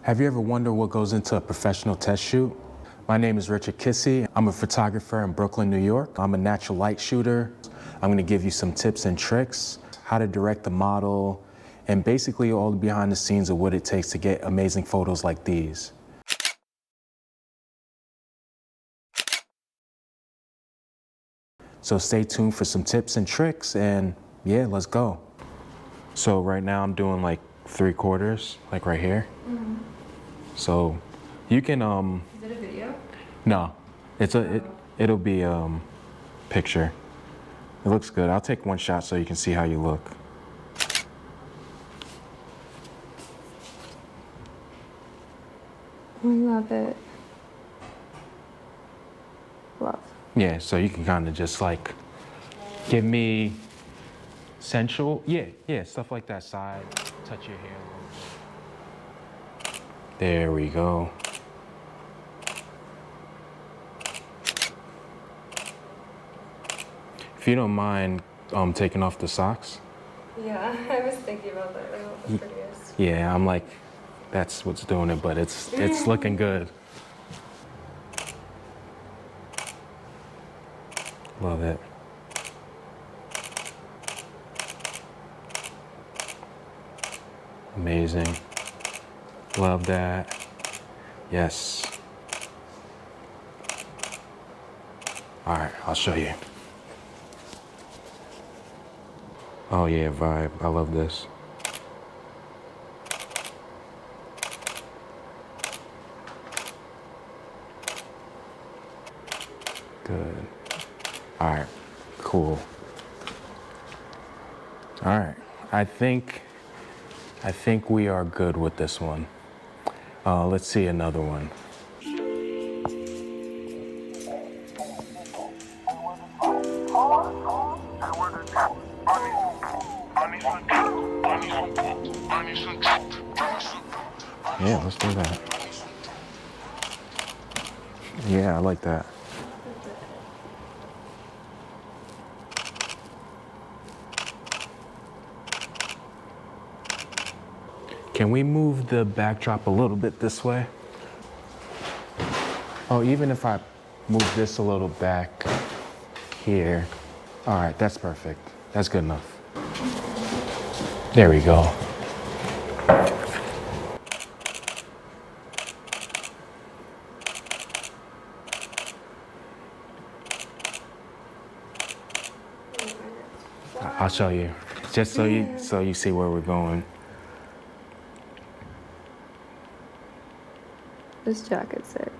Have you ever wondered what goes into a professional test shoot? My name is Richard Kissy. I'm a photographer in Brooklyn, New York. I'm a natural light shooter. I'm gonna give you some tips and tricks, how to direct the model, and basically all the behind the scenes of what it takes to get amazing photos like these. So stay tuned for some tips and tricks, and yeah, let's go. So right now I'm doing like 3/4, like right here. So you can Is it a video? no, it'll be picture. It looks good. I'll take one shot so you can see how you look. I love it. Love. Yeah, so you can kind of just like give me sensual, yeah, stuff like that side. Touch your hair a little bit. There we go. If you don't mind taking off the socks. Yeah, I was thinking about that. Like, what the prettiest. Yeah, I'm like, that's what's doing it, but it's looking good. Love it. Amazing. Love that. Yes. All right, I'll show you. Oh yeah, vibe. I love this. Good. All right, cool. All right, I think we are good with this one. Let's see another one. Yeah, let's do that. Yeah, I like that. Can we move the backdrop a little bit this way? Oh, even if I move this a little back here. All right, that's perfect. That's good enough. There we go. I'll show you, just so you see where we're going. This jacket's sick.